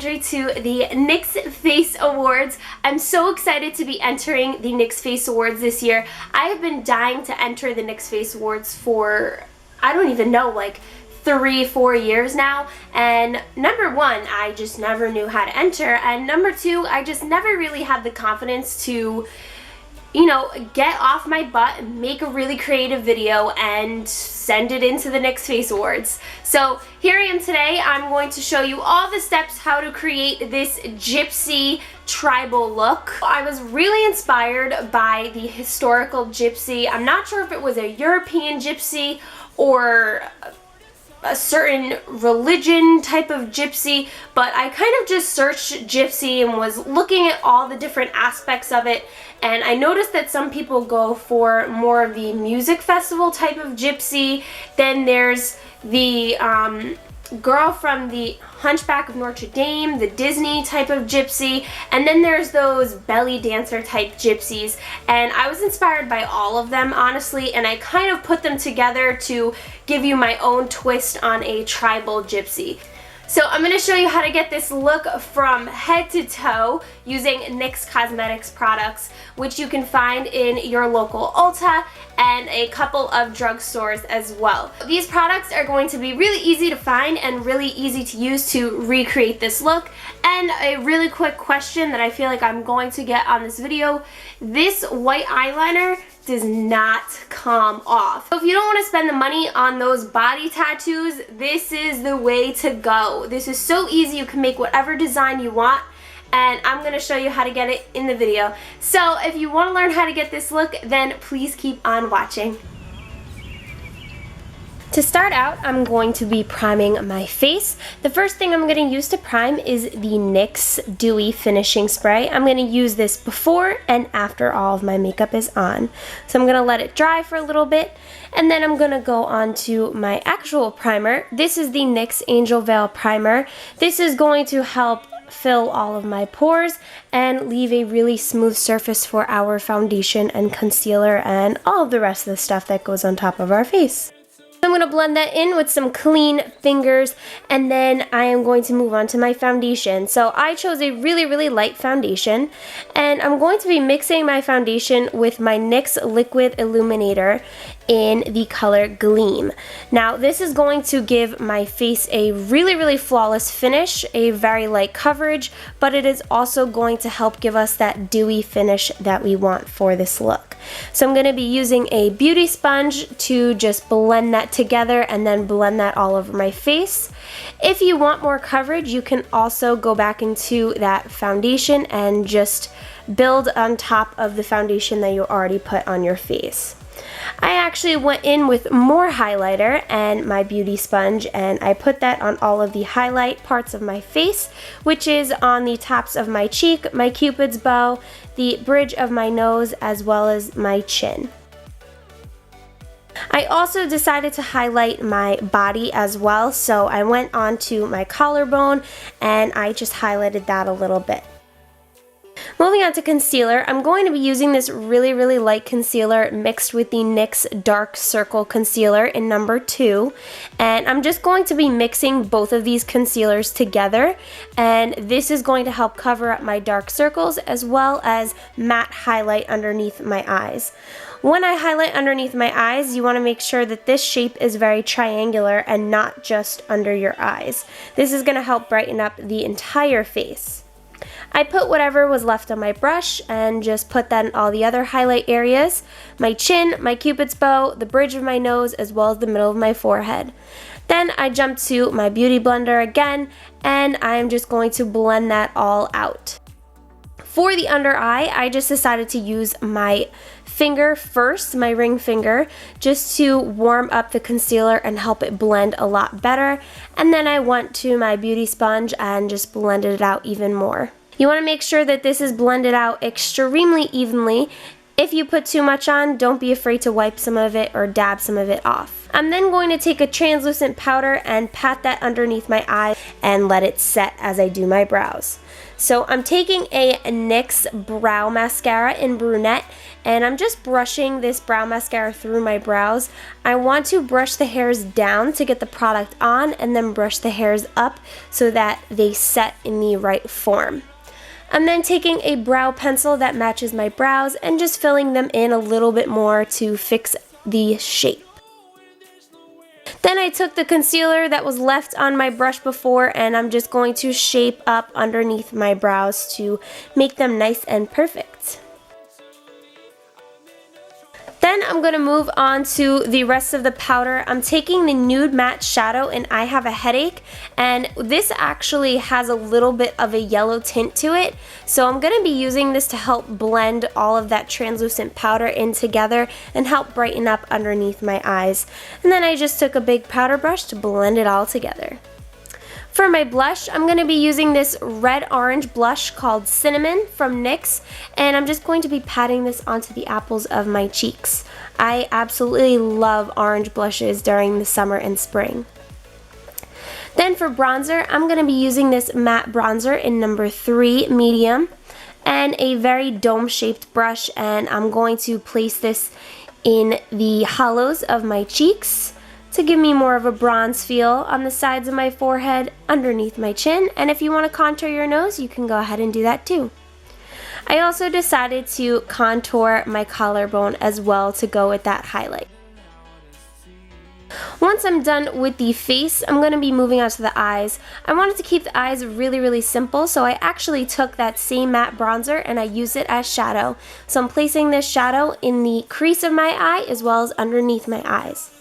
entry to the NYX Face Awards. I'm so excited to be entering the NYX Face Awards this year. I have been dying to enter the NYX Face Awards for, I don't even know, like 3-4 years now, and number one, I just never knew how to enter, and number two, I just never really had the confidence to, you know, get off my butt, make a really creative video, and send it into the NYX Face Awards. So here I am today. I'm going to show you all the steps how to create this gypsy tribal look. I was really inspired by the historical gypsy. I'm not sure if it was a European gypsy or a certain religion type of gypsy, but I kind of just searched gypsy and was looking at all the different aspects of it, and I noticed that some people go for more of the music festival type of gypsy. Then there's the girl from the Hunchback of Notre Dame, the Disney type of gypsy, and then there's those belly dancer type gypsies, and I was inspired by all of them, honestly, and I kind of put them together to give you my own twist on a tribal gypsy. So I'm going to show you how to get this look from head to toe using NYX Cosmetics products, which you can find in your local Ulta and a couple of drugstores as well. These products are going to be really easy to find and really easy to use to recreate this look. And a really quick question that I feel like I'm going to get on this video: this white eyeliner does not come off. So if you don't want to spend the money on those body tattoos, this is the way to go. This is so easy. You can make whatever design you want, and I'm going to show you how to get it in the video. So if you want to learn how to get this look, then please keep on watching. To start out, I'm going to be priming my face. The first thing I'm going to use to prime is the NYX Dewy Finishing Spray. I'm going to use this before and after all of my makeup is on. So I'm going to let it dry for a little bit, and then I'm going to go on to my actual primer. This is the NYX Angel Veil Primer. This is going to help fill all of my pores and leave a really smooth surface for our foundation and concealer and all of the rest of the stuff that goes on top of our face. I'm going to blend that in with some clean fingers, and then I am going to move on to my foundation. So I chose a really light foundation, and I'm going to be mixing my foundation with my NYX Liquid Illuminator in the color Gleam. Now this is going to give my face a really flawless finish, a very light coverage, but it is also going to help give us that dewy finish that we want for this look. So I'm going to be using a beauty sponge to just blend that together and then blend that all over my face. If you want more coverage, you can also go back into that foundation and just build on top of the foundation that you already put on your face. I actually went in with more highlighter and my beauty sponge, and I put that on all of the highlight parts of my face, which is on the tops of my cheek, my cupid's bow, the bridge of my nose, as well as my chin. I also decided to highlight my body as well, so I went on to my collarbone and I just highlighted that a little bit. Moving on to concealer, I'm going to be using this really light concealer mixed with the NYX Dark Circle Concealer in number 2. And I'm just going to be mixing both of these concealers together. And this is going to help cover up my dark circles as well as matte highlight underneath my eyes. When I highlight underneath my eyes, you want to make sure that this shape is very triangular and not just under your eyes. This is going to help brighten up the entire face. I put whatever was left on my brush and just put that in all the other highlight areas: my chin, my cupid's bow, the bridge of my nose, as well as the middle of my forehead. Then I jumped to my beauty blender again, and I'm just going to blend that all out. For the under eye, I just decided to use my finger first, my ring finger, just to warm up the concealer and help it blend a lot better. And then I went to my beauty sponge and just blended it out even more. You want to make sure that this is blended out extremely evenly. If you put too much on, don't be afraid to wipe some of it or dab some of it off. I'm then going to take a translucent powder and pat that underneath my eye and let it set as I do my brows. So I'm taking a NYX brow mascara in brunette, and I'm just brushing this brow mascara through my brows. I want to brush the hairs down to get the product on, and then brush the hairs up so that they set in the right form. I'm then taking a brow pencil that matches my brows and just filling them in a little bit more to fix the shape. Then I took the concealer that was left on my brush before, and I'm just going to shape up underneath my brows to make them nice and perfect. Then I'm going to move on to the rest of the powder. I'm taking the Nude Matte Shadow in I Have a Headache, and this actually has a little bit of a yellow tint to it. So I'm going to be using this to help blend all of that translucent powder in together and help brighten up underneath my eyes. And then I just took a big powder brush to blend it all together. For my blush, I'm going to be using this red-orange blush called Cinnamon from NYX, and I'm just going to be patting this onto the apples of my cheeks. I absolutely love orange blushes during the summer and spring. Then for bronzer, I'm going to be using this matte bronzer in number 3 medium and a very dome-shaped brush, and I'm going to place this in the hollows of my cheeks to give me more of a bronze feel on the sides of my forehead, underneath my chin, and if you want to contour your nose, you can go ahead and do that too. I also decided to contour my collarbone as well to go with that highlight. Once I'm done with the face, I'm going to be moving on to the eyes. I wanted to keep the eyes really simple, so I actually took that same matte bronzer and I used it as shadow. So I'm placing this shadow in the crease of my eye as well as underneath my eyes.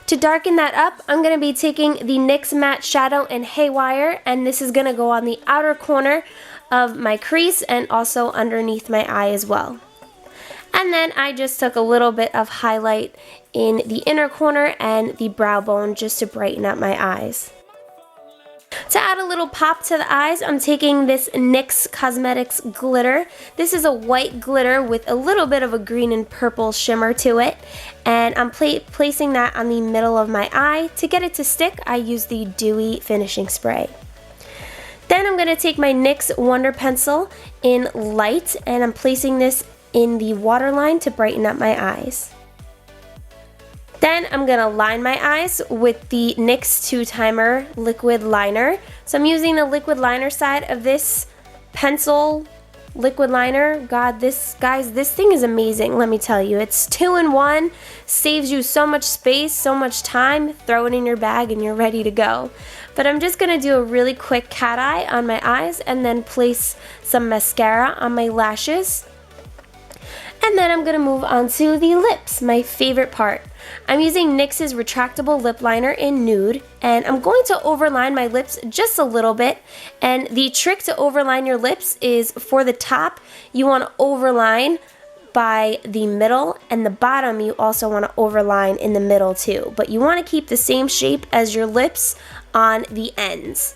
To darken that up, I'm going to be taking the NYX Matte Shadow in Haywire, and this is going to go on the outer corner of my crease and also underneath my eye as well. And then I just took a little bit of highlight in the inner corner and the brow bone just to brighten up my eyes. To add a little pop to the eyes, I'm taking this NYX Cosmetics glitter. This is a white glitter with a little bit of a green and purple shimmer to it, and I'm placing that on the middle of my eye. To get it to stick, I use the Dewy Finishing Spray. Then I'm going to take my NYX Wonder Pencil in Light, and I'm placing this in the waterline to brighten up my eyes. Then I'm going to line my eyes with the NYX 2-Timer liquid liner. So I'm using the liquid liner side of this pencil liquid liner. God, this thing is amazing, let me tell you. It's 2-in-1, saves you so much space, so much time. Throw it in your bag and you're ready to go. But I'm just going to do a really quick cat eye on my eyes and then place some mascara on my lashes. And then I'm going to move on to the lips, my favorite part. I'm using NYX's retractable lip liner in Nude, and I'm going to overline my lips just a little bit. And the trick to overline your lips is for the top, you want to overline by the middle, and the bottom you also want to overline in the middle too. But you want to keep the same shape as your lips on the ends.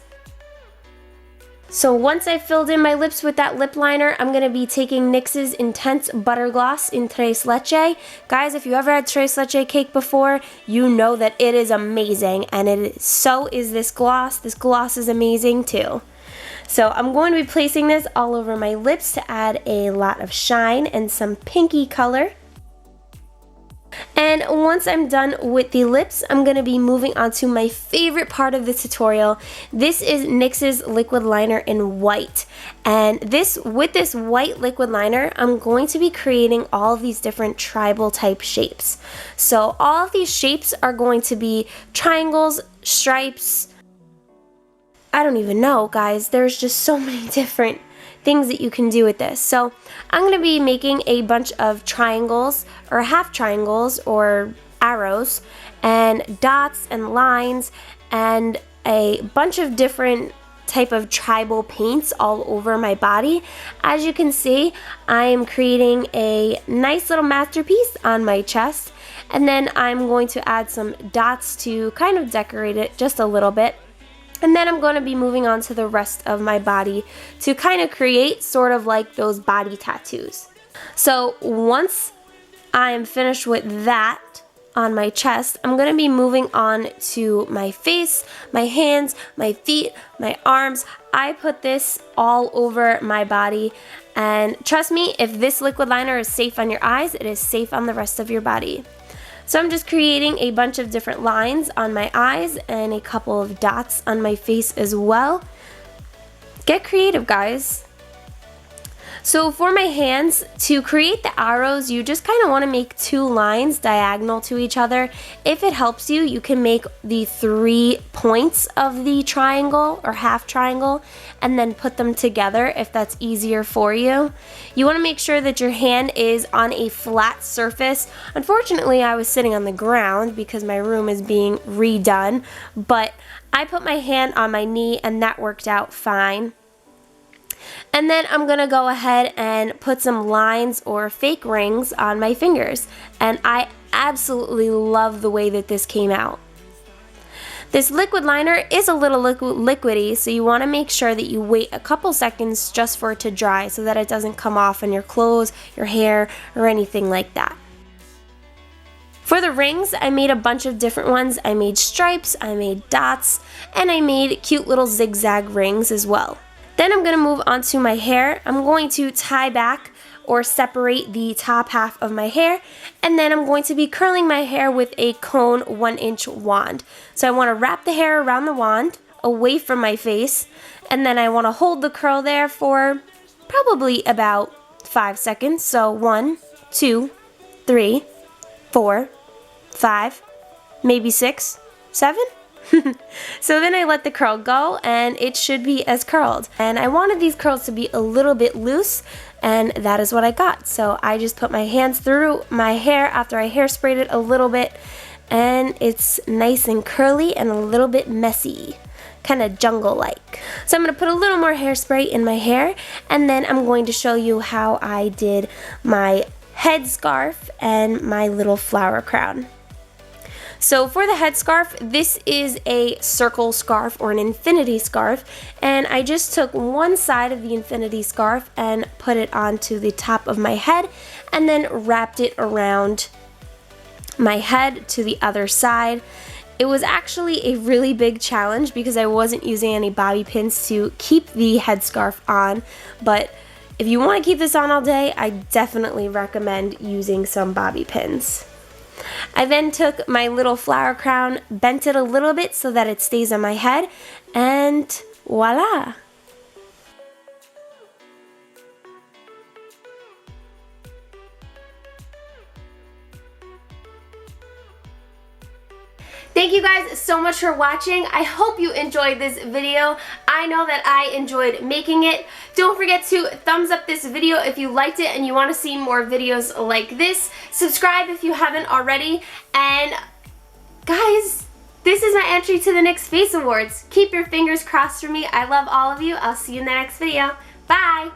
So once I've filled in my lips with that lip liner, I'm going to be taking NYX's Intense Butter Gloss in Tres Leche. Guys, if you ever had Tres Leche cake before, you know that it is amazing, and so is this gloss. This gloss is amazing too. So I'm going to be placing this all over my lips to add a lot of shine and some pinky color. And once I'm done with the lips, I'm going to be moving on to my favorite part of the tutorial. This is NYX's liquid liner in white. And with this white liquid liner, I'm going to be creating all of these different tribal type shapes. So all of these shapes are going to be triangles, stripes. I don't even know, guys. There's just so many different things that you can do with this. So I'm going to be making a bunch of triangles or half triangles or arrows and dots and lines and a bunch of different type of tribal paints all over my body. As you can see, I am creating a nice little masterpiece on my chest, and then I'm going to add some dots to kind of decorate it just a little bit. And then I'm going to be moving on to the rest of my body to kind of create sort of like those body tattoos. So once I am finished with that on my chest, I'm going to be moving on to my face, my hands, my feet, my arms. I put this all over my body, and trust me, if this liquid liner is safe on your eyes, it is safe on the rest of your body. So I'm just creating a bunch of different lines on my eyes and a couple of dots on my face as well. Get creative, guys. So for my hands, to create the arrows, you just kind of want to make 2 lines diagonal to each other. If it helps you, you can make the 3 points of the triangle or half triangle and then put them together if that's easier for you. You want to make sure that your hand is on a flat surface. Unfortunately, I was sitting on the ground because my room is being redone, but I put my hand on my knee and that worked out fine. And then I'm going to go ahead and put some lines or fake rings on my fingers. And I absolutely love the way that this came out. This liquid liner is a little liquidy, so you want to make sure that you wait a couple seconds just for it to dry so that it doesn't come off on your clothes, your hair, or anything like that. For the rings, I made a bunch of different ones. I made stripes, I made dots, and I made cute little zigzag rings as well. Then I'm going to move on to my hair. I'm going to tie back or separate the top half of my hair, and then I'm going to be curling my hair with a cone 1-inch wand. So I want to wrap the hair around the wand away from my face, and then I want to hold the curl there for probably about 5 seconds. So 1, 2, 3, 4, 5, maybe 6, 7. So then I let the curl go and it should be as curled. And I wanted these curls to be a little bit loose, and that is what I got. So I just put my hands through my hair after I hairsprayed it a little bit, and it's nice and curly and a little bit messy, kind of jungle-like. So I'm going to put a little more hairspray in my hair, and then I'm going to show you how I did my headscarf and my little flower crown. So for the headscarf, this is a circle scarf or an infinity scarf, and I just took one side of the infinity scarf and put it onto the top of my head and then wrapped it around my head to the other side. It was actually a really big challenge because I wasn't using any bobby pins to keep the headscarf on, but if you want to keep this on all day, I definitely recommend using some bobby pins. I then took my little flower crown, bent it a little bit so that it stays on my head, and voila! Thank you guys so much for watching. I hope you enjoyed this video. I know that I enjoyed making it. Don't forget to thumbs up this video if you liked it and you want to see more videos like this. Subscribe if you haven't already. And guys, this is my entry to the NYX Face Awards. Keep your fingers crossed for me. I love all of you. I'll see you in the next video. Bye!